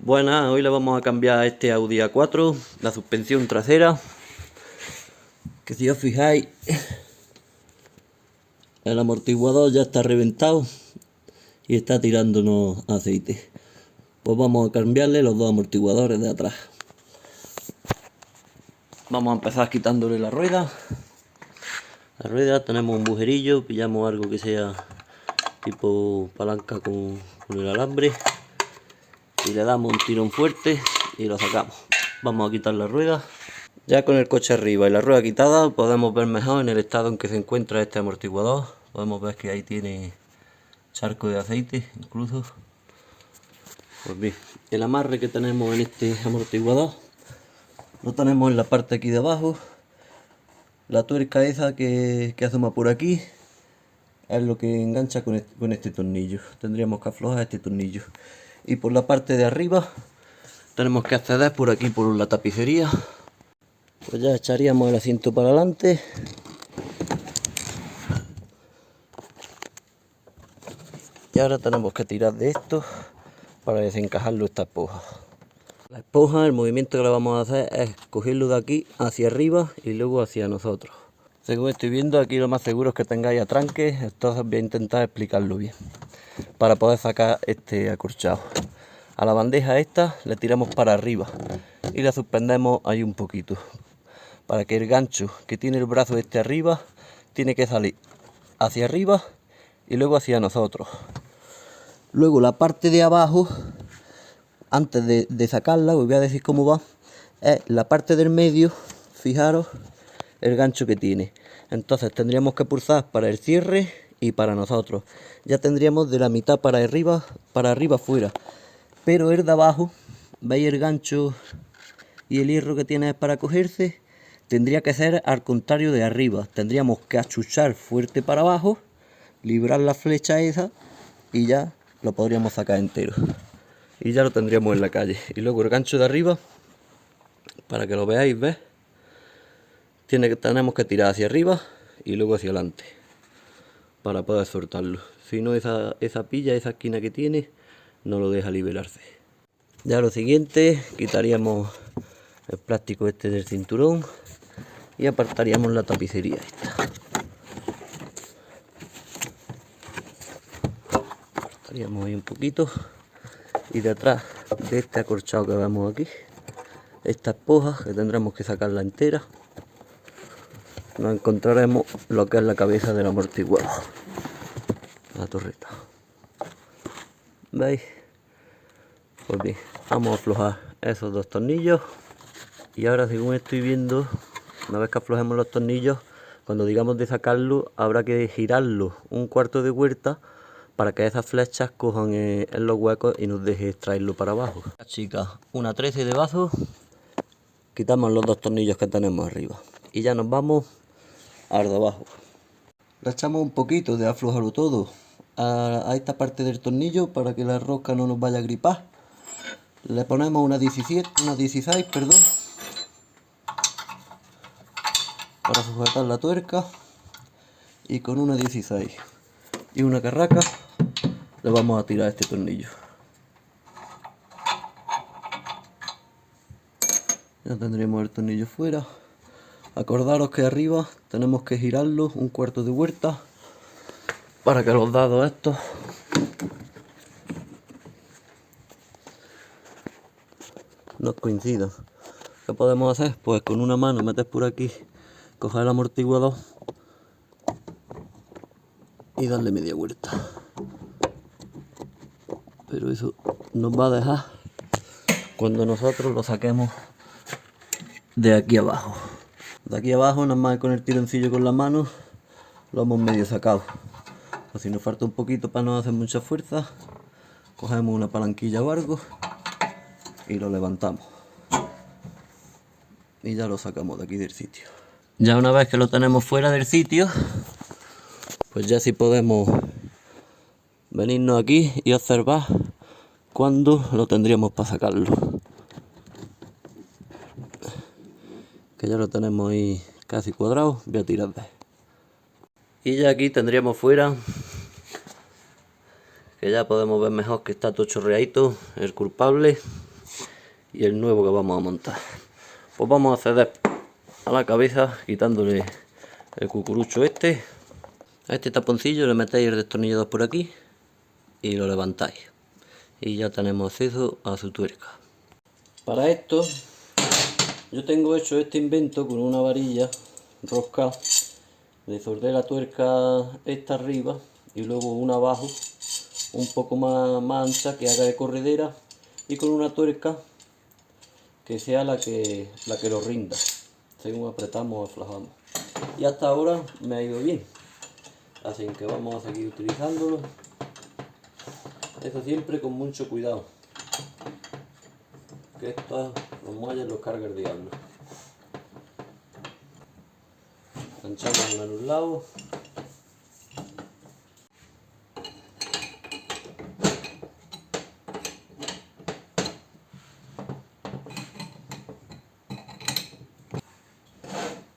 Buenas, hoy le vamos a cambiar a este Audi A4 la suspensión trasera, que si os fijáis el amortiguador ya está reventado y está tirándonos aceite. Pues vamos a cambiarle los dos amortiguadores de atrás. Vamos a empezar quitándole la rueda. La rueda tenemos un agujerillo, pillamos algo que sea tipo palanca con el alambre y le damos un tirón fuerte y lo sacamos. Vamos a quitar la rueda. Ya con el coche arriba y la rueda quitada podemos ver mejor en el estado en que se encuentra este amortiguador. Podemos ver que ahí tiene charco de aceite incluso. Pues bien, el amarre que tenemos en este amortiguador lo tenemos en la parte aquí de abajo. La tuerca esa que asoma por aquí es lo que engancha con este tornillo. Tendríamos que aflojar este tornillo. Y por la parte de arriba tenemos que acceder por aquí por la tapicería. Pues ya echaríamos el asiento para adelante. Y ahora tenemos que tirar de esto para desencajarlo esta esponja. La esponja, el movimiento que le vamos a hacer es cogerlo de aquí hacia arriba y luego hacia nosotros. Según estoy viendo, aquí lo más seguro es que tengáis atranques, entonces voy a intentar explicarlo bien para poder sacar este acorchado. A la bandeja esta le tiramos para arriba y la suspendemos ahí un poquito, para que el gancho que tiene el brazo este arriba tiene que salir hacia arriba y luego hacia nosotros. Luego la parte de abajo, antes de sacarla, os voy a decir cómo va, es la parte del medio. Fijaros el gancho que tiene. Entonces tendríamos que pulsar para el cierre y para nosotros. Ya tendríamos de la mitad para arriba fuera. Pero el de abajo, veis el gancho y el hierro que tiene para cogerse, tendría que ser al contrario de arriba. Tendríamos que achuchar fuerte para abajo, librar la flecha esa y ya lo podríamos sacar entero. Y ya lo tendríamos en la calle. Y luego el gancho de arriba, para que lo veáis, ¿ves? Tenemos que tirar hacia arriba y luego hacia adelante para poder soltarlo. Si no, esa pilla, esa esquina que tiene, no lo deja liberarse. Ya lo siguiente, quitaríamos el plástico este del cinturón y apartaríamos la tapicería esta. Apartaríamos ahí un poquito y detrás de este acorchado que vemos aquí, esta esponja que tendremos que sacarla entera, nos encontraremos lo que es la cabeza del amortiguador, la torreta. ¿Veis? Pues bien, vamos a aflojar esos dos tornillos y ahora, según estoy viendo, una vez que aflojemos los tornillos, cuando digamos de sacarlo habrá que girarlo un cuarto de vuelta para que esas flechas cojan en los huecos y nos deje extraerlo para abajo. Chicas, una 13 de bazo, quitamos los dos tornillos que tenemos arriba y ya nos vamos al de abajo. Le echamos un poquito de aflojarlo todo a esta parte del tornillo para que la rosca no nos vaya a gripar. Le ponemos una 16, perdón, para sujetar la tuerca, y con una 16 y una carraca le vamos a tirar este tornillo. Ya tendremos el tornillo fuera. Acordaros que arriba tenemos que girarlo un cuarto de vuelta para que los dados estos no coincidan. ¿Qué podemos hacer? Pues con una mano metes por aquí, coger el amortiguador y darle media vuelta. Pero eso nos va a dejar cuando nosotros lo saquemos de aquí abajo. De aquí abajo, nada más con el tironcillo con la mano, lo hemos medio sacado. O si nos falta un poquito para no hacer mucha fuerza, cogemos una palanquilla o algo y lo levantamos. Y ya lo sacamos de aquí del sitio. Ya una vez que lo tenemos fuera del sitio, pues ya sí podemos venirnos aquí y observar cuándo lo tendríamos para sacarlo. Que ya lo tenemos ahí casi cuadrado, voy a tirar de. Y ya aquí tendríamos fuera, que ya podemos ver mejor que está todo chorreadito, el culpable. y el nuevo que vamos a montar. Pues vamos a acceder a la cabeza quitándole el cucurucho este. A este taponcillo le metéis el destornillador por aquí y lo levantáis y ya tenemos acceso a su tuerca. Para esto yo tengo hecho este invento con una varilla rosca. Le soldé la tuerca esta arriba y luego una abajo un poco más ancha que haga de corredera y con una tuerca que sea la que lo rinda según apretamos o aflojamos. Y hasta ahora me ha ido bien, así que vamos a seguir utilizándolo. Eso siempre con mucho cuidado, que estos los muelles los carga el diablo. Enganchamos en un lado.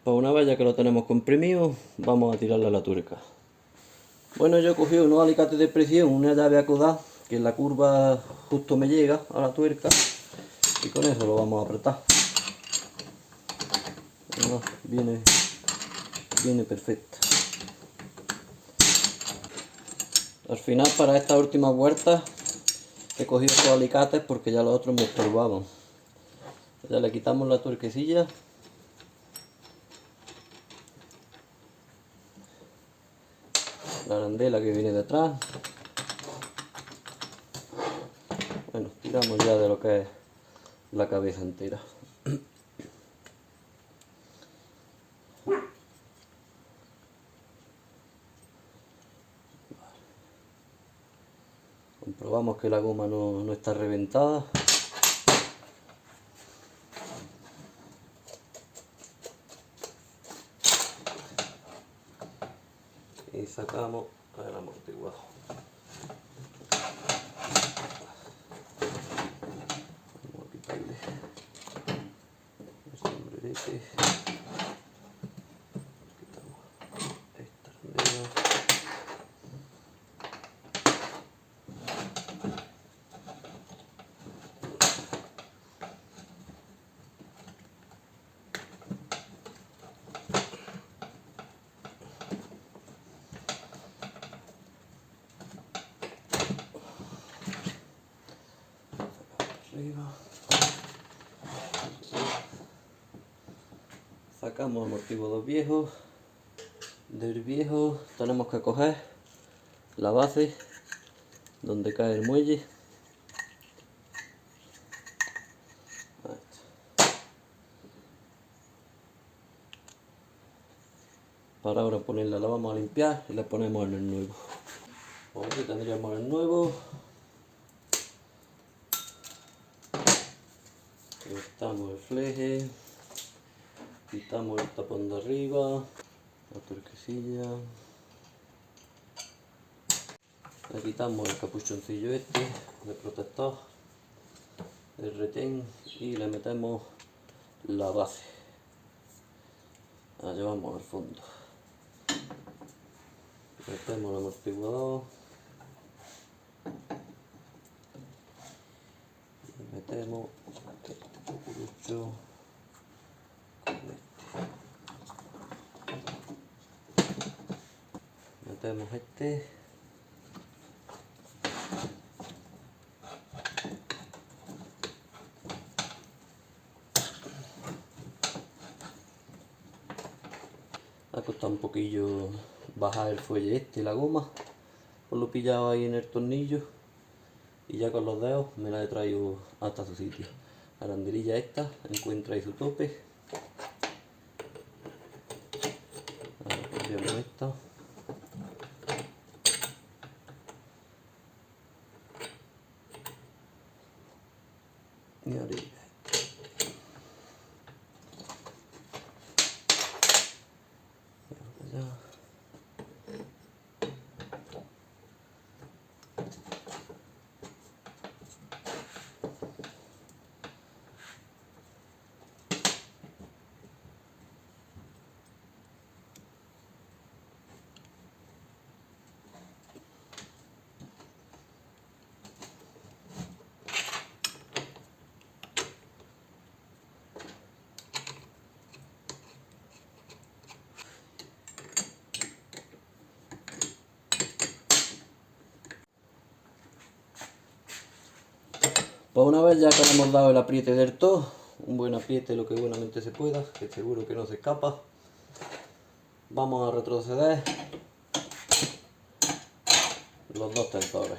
Pues una vez ya que lo tenemos comprimido, vamos a tirarle a la tuerca. Bueno, yo he cogido unos alicates de presión, una llave acodada, que en la curva justo me llega a la tuerca, y con eso lo vamos a apretar. Viene perfecta. Al final, para esta última vuelta he cogido estos alicates porque ya los otros me estorbaban. Ya le quitamos la tuerquecilla. La arandela que viene detrás. Bueno, tiramos ya de lo que es la cabeza entera. Comprobamos que la goma no está reventada. Y sacamos el amortiguador. Vamos a quitarle el sombrerete. Quitamos esta arandela. Sacamos el amortiguador viejo. Del viejo tenemos que coger la base donde cae el muelle. Para ahora ponerla, la vamos a limpiar y la ponemos en el nuevo. Pues aquí tendríamos el nuevo. Quitamos el fleje, quitamos el tapón de arriba, la tuerquecilla, le quitamos el capuchoncillo este de protector, el retén y le metemos la base, la llevamos al fondo, metemos el amortiguador, y metemos este cucurucho con este. Metemos este. Ha costado un poquillo bajar el fuelle este y la goma, pues lo he pillado ahí en el tornillo y ya con los dedos me la he traído hasta su sitio. La arandelilla esta encuentra ahí su tope. Ahora cambiamos esta. Y arriba. Pues una vez ya que le hemos dado el apriete del todo, un buen apriete lo que buenamente se pueda, que seguro que no se escapa, vamos a retroceder los dos tensores.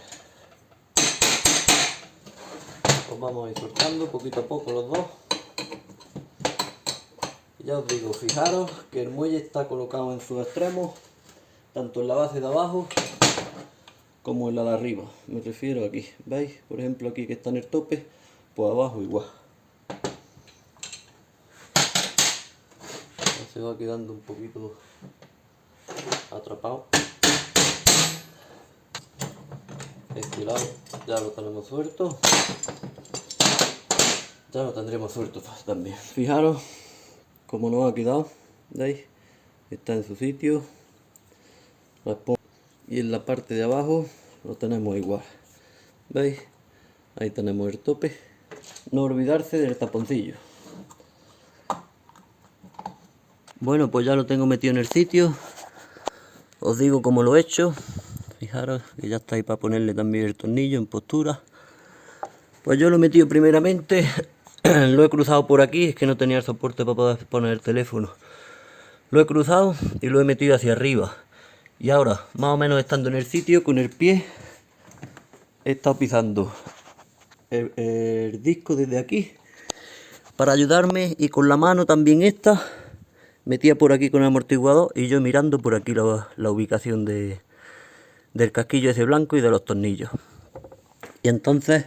Los vamos a ir soltando poquito a poco los dos. Ya os digo, fijaros que el muelle está colocado en sus extremos, tanto en la base de abajo como en la de arriba. Me refiero aquí, ¿veis? Por ejemplo aquí que está en el tope, pues abajo igual. Ya se va quedando un poquito atrapado. Este lado ya lo tenemos suelto. Ya lo tendremos suelto también. Fijaros cómo nos ha quedado, ¿veis? Está en su sitio. Y en la parte de abajo lo tenemos igual, ¿veis? Ahí tenemos el tope. No olvidarse del taponcillo. Bueno, pues ya lo tengo metido en el sitio. Os digo cómo lo he hecho. Fijaros que ya está ahí para ponerle también el tornillo en postura. Pues yo lo he metido primeramente, lo he cruzado por aquí, es que no tenía el soporte para poder poner el teléfono. Lo he cruzado y lo he metido hacia arriba. Y ahora, más o menos estando en el sitio, con el pie, he estado pisando el disco desde aquí para ayudarme, y con la mano también esta metía por aquí con el amortiguador y yo mirando por aquí la ubicación del casquillo ese blanco y de los tornillos. Y entonces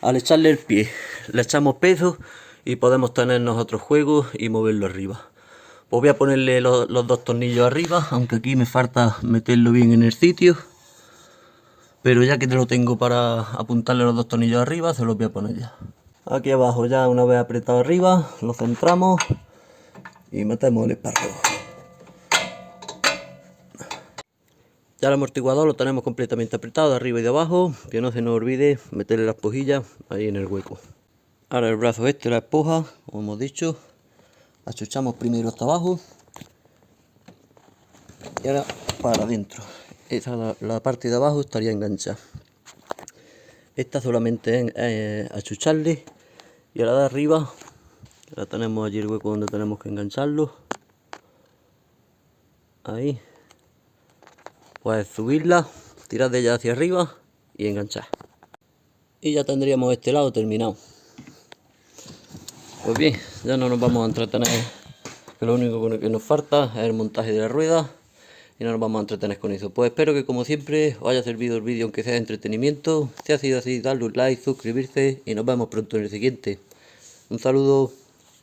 al echarle el pie le echamos peso y podemos tener nosotros juego y moverlo arriba. Pues voy a ponerle los dos tornillos arriba, aunque aquí me falta meterlo bien en el sitio, pero ya que te lo tengo para apuntarle los dos tornillos arriba, se los voy a poner ya. Aquí abajo ya, una vez apretado arriba, lo centramos y metemos el espárrago. Ya el amortiguador lo tenemos completamente apretado de arriba y de abajo, que no se nos olvide meterle las pojillas ahí en el hueco. Ahora el brazo este, la espoja, como hemos dicho, achuchamos primero hasta abajo y ahora para adentro. Esa, la parte de abajo estaría enganchada. Esta solamente es achucharle, y ahora de arriba ya tenemos allí el hueco donde tenemos que engancharlo. Ahí. Pues subirla, tirar de ella hacia arriba y enganchar. Y ya tendríamos este lado terminado. Pues bien, ya no nos vamos a entretener, que lo único que nos falta es el montaje de la rueda y no nos vamos a entretener con eso. Pues espero que, como siempre, os haya servido el vídeo, aunque sea de entretenimiento. Si ha sido así, dadle un like, suscribirse y nos vemos pronto en el siguiente. Un saludo.